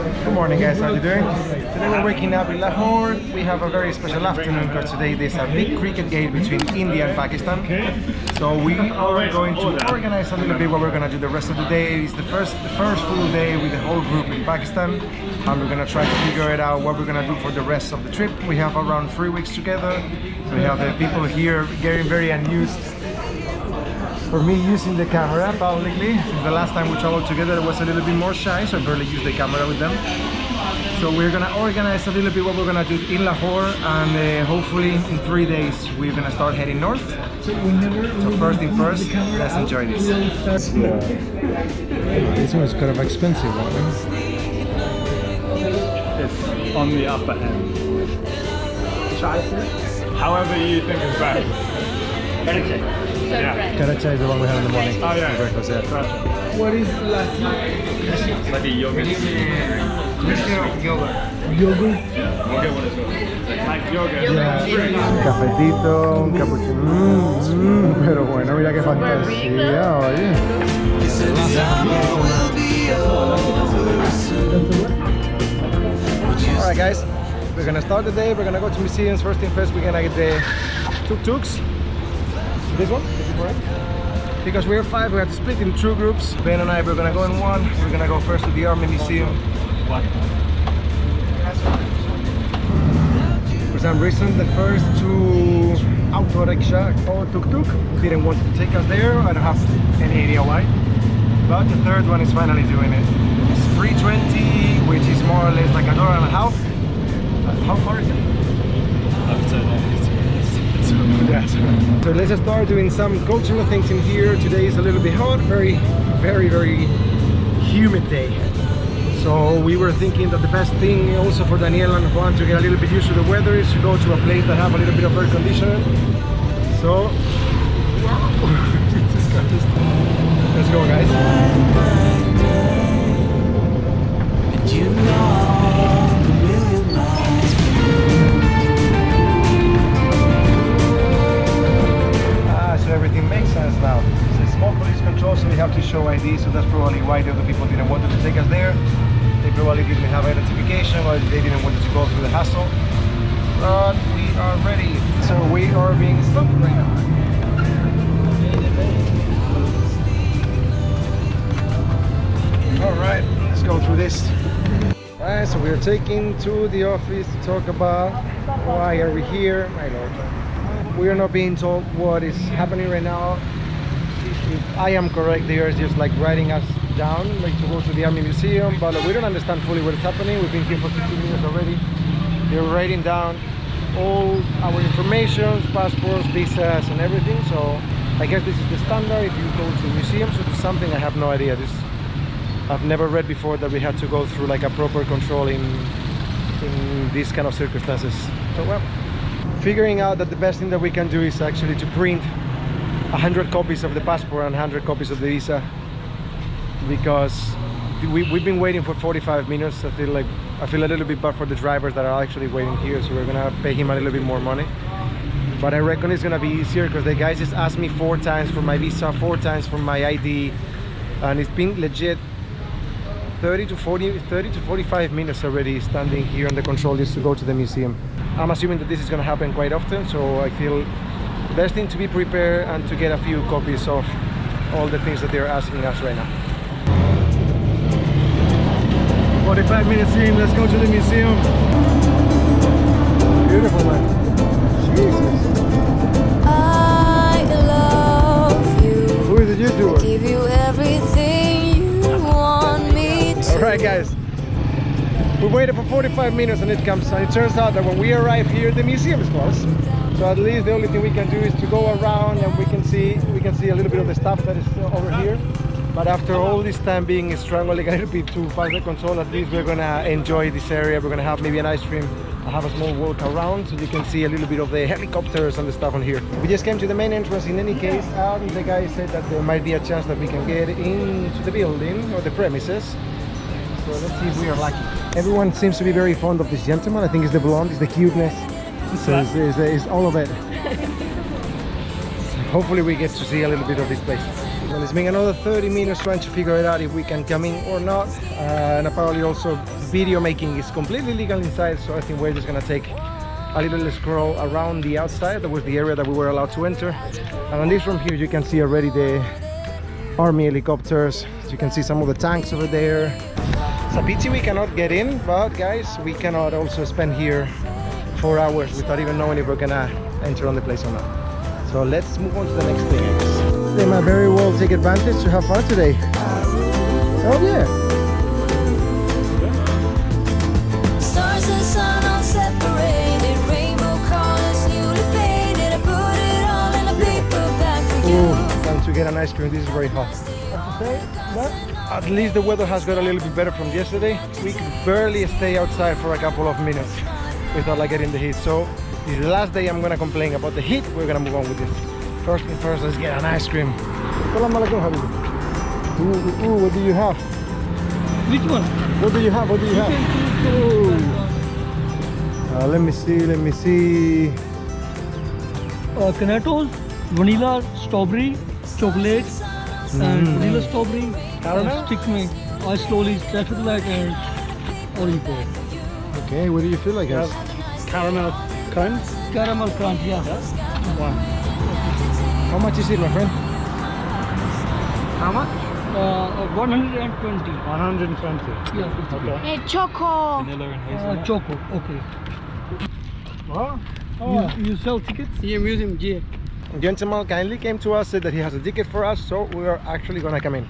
Good morning guys, how are you doing? Today we're waking up in Lahore. We have a very special afternoon because today there's a big cricket game between India and Pakistan. So we are going to organize a little bit what we're going to do the rest of the day. It's the first full day with the whole group in Pakistan. And we're going to try to figure it out what we're going to do for the rest of the trip. We have around 3 weeks together. So we have people here getting very unused for me using the camera publicly. Since the last time we traveled together, I was a little bit more shy, so I barely used the camera with them. So we're gonna organize a little bit what we're gonna do in Lahore, and hopefully in 3 days we're gonna start heading north. So first thing first, let's enjoy this. This one's kind of expensive, right? It's on the upper end. However you think is best. Yeah. Karacha is the one we had in the morning. Oh yeah. Breakfast, yeah. Gotcha. What is lassi? Like a yogurt. Yogurt. Yogurt? Yeah. We'll get one as well. Like yogurt. Yeah. Un cafetito, un cappuccino. Pero bueno, mira qué fantasía, oye. Alright guys, we're gonna start the day, we're gonna go to museums. First thing first, we're gonna get the tuk-tuks. This one? Is it correct? Because we're 5, we have to split in 2 groups. Ben and I, we're gonna go in one. We're gonna go first to the Army Museum. What? For some reason, the first 2 auto rickshaw or tuk-tuk didn't want to take us there. I don't have any idea why. But the third one is finally doing it. It's 320, which is more or less like $1.50. How far is it? Up to that. So let's start doing some cultural things in here. Today is a little bit hot, very humid day. So we were thinking that the best thing also for Daniel and Juan to get a little bit used to the weather is to go to a place that have a little bit of air conditioning. So let's go guys. Everything makes sense now. It's a small police control, so we have to show ID, so that's probably why the other people didn't want to take us there. They probably didn't have identification, or they didn't want to go through the hassle. But we are ready. So we are being stopped right now. Alright, let's go through this. Alright, so we are taking to the office to talk about why are we here, my lord. We are not being told what is happening right now. If I am correct, they are just like writing us down, like to go to the Army Museum, but we don't understand fully what is happening. We've been here for 15 minutes already. They're writing down all our information, passports, visas, and everything. So I guess this is the standard if you go to museums or to something. I have no idea. I've never read before that we had to go through like a proper control in these kind of circumstances. So well, figuring out that the best thing that we can do is actually to print 100 copies of the passport and 100 copies of the visa, because we've been waiting for 45 minutes. I feel a little bit bad for the drivers that are actually waiting here, so we're gonna pay him a little bit more money. But I reckon it's gonna be easier because the guys just asked me 4 times for my visa, 4 times for my ID, and it's been legit 30 to 45 minutes already standing here on the control just to go to the museum. I'm assuming that this is going to happen quite often, so I feel best thing to be prepared and to get a few copies of all the things that they're asking us right now. 45 minutes in, let's go to the museum. Beautiful, man. Jesus. I love you. Who is the YouTuber? Give you everything you want me to. Alright guys, we waited for 45 minutes and it turns out that when we arrive here, the museum is closed. So at least the only thing we can do is to go around and we can see a little bit of the stuff that is over here. But after all this time being struggling a little bit to find the control, at least we're gonna enjoy this area. We're gonna have maybe an ice cream, have a small walk around so you can see a little bit of the helicopters and the stuff on here. We just came to the main entrance in any case, and the guy said that there might be a chance that we can get into the building or the premises. So let's see if we are lucky. Everyone seems to be very fond of this gentleman. I think it's the blonde, it's the cuteness. So it's all of it. Hopefully we get to see a little bit of this place. Well, it's been another 30 minutes trying to figure it out if we can come in or not. And apparently also video making is completely legal inside, so I think we're just gonna take a little scroll around the outside. That was the area that we were allowed to enter. And on this room here you can see already the army helicopters. So you can see some of the tanks over there. It's a pity we cannot get in, but guys, we cannot also spend here 4 hours without even knowing if we're gonna enter on the place or not. So let's move on to the next thing. They might very well take advantage to have fun today. Oh yeah. Stars and sun all separated, rainbow colors newly painted. I put it all in a paper bag for you. Ooh, time to get an ice cream. This is very hot. But at least the weather has got a little bit better from yesterday. We could barely stay outside for a couple of minutes without like getting the heat. So this is the last day I'm gonna complain about the heat. We're gonna move on with this. First thing first, let's get an ice cream. Ooh, what do you have? Which one? What do you have? What do you have? Let me see. Cornettos, vanilla, strawberry, chocolate, and vanilla strawberry. Caramel? Stick me. I slowly traffic light and Oreo. Okay, what do you feel like, guys? Caramel crunch. Caramel crunch, yeah. One. How much is it, my friend? How much? 120. 120. Yeah, it's okay. Hey, Choco. Vanilla and hazelnut. Choco, okay. What? You sell tickets? Yeah, museum, yeah. Gentleman kindly came to us, said that he has a ticket for us, so we are actually gonna come in.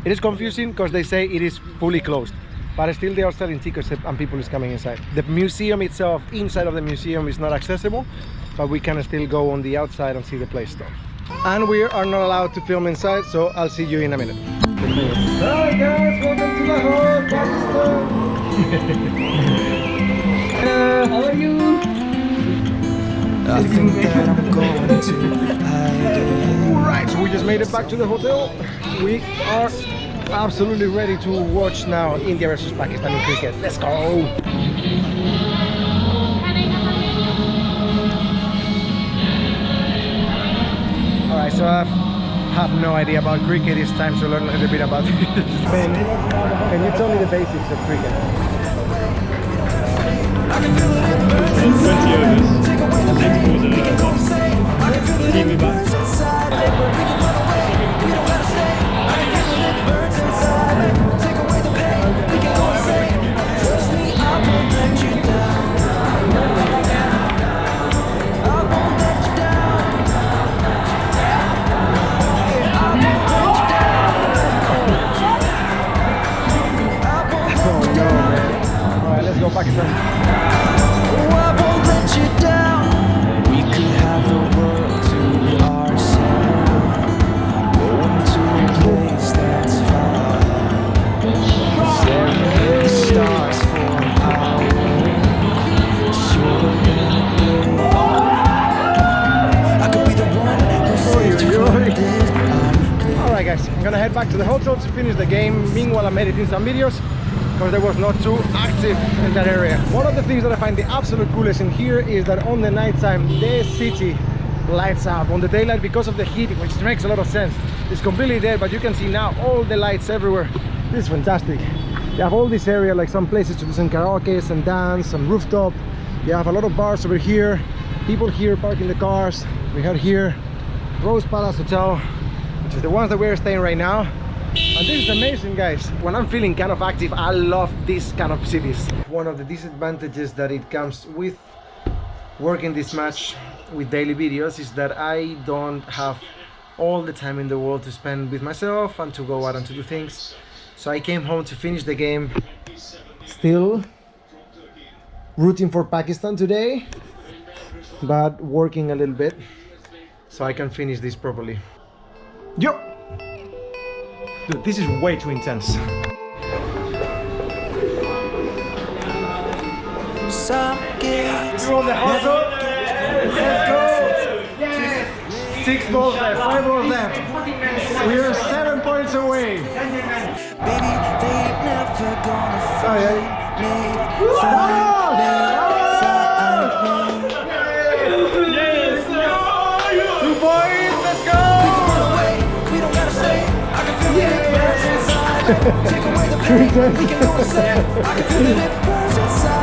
It is confusing because they say it is fully closed, but still they are selling tickets and people is coming inside. The museum itself, inside of the museum, is not accessible, but we can still go on the outside and see the place though. And we are not allowed to film inside, so I'll see you in a minute. Hi guys, welcome to Lahore, Pakistan. How are you? I think that I'm going to hide it. Alright, so we just made it back to the hotel. We are absolutely ready to watch now India versus Pakistan in cricket. Let's go! Alright, so I have no idea about cricket. It's time to learn a little bit about it. Ben, can you tell me the basics of cricket? 20 overs. Team me back. Go Pakistan. Oh, I won't let you down. We could have the world to ourselves. Going to a place that's far. Staring at the stars for an hour. Should have been a day. I could be the one who saved you from this. Alright guys, I'm gonna head back to the hotel to finish the game. Meanwhile, I'm editing some videos, because there was not too active in that area. One of the things that I find the absolute coolest in here is that on the night time the city lights up. On the daylight, because of the heat, which makes a lot of sense, it's completely dead, but you can see now all the lights everywhere. This is fantastic. You have all this area, like some places to do some karaoke, some dance, some rooftop. You have a lot of bars over here, people here parking the cars. We have here Rose Palace Hotel, which is the ones that we're staying right now. And this is amazing, guys. When I'm feeling kind of active, I love these kind of cities. One of the disadvantages that it comes with working this much with daily videos is that I don't have all the time in the world to spend with myself and to go out and to do things. So I came home to finish the game. Still rooting for Pakistan today, but working a little bit so I can finish this properly. Yo! Dude, this is way too intense. Some gates. You're on the hustle. Let's go. Yes. 6 balls left, 5 balls left. We are 7 points away. Baby, they ain't never gonna find me. Yes. 2 points. Let's go. We don't gotta stay. I can feel the birds inside. 3 times.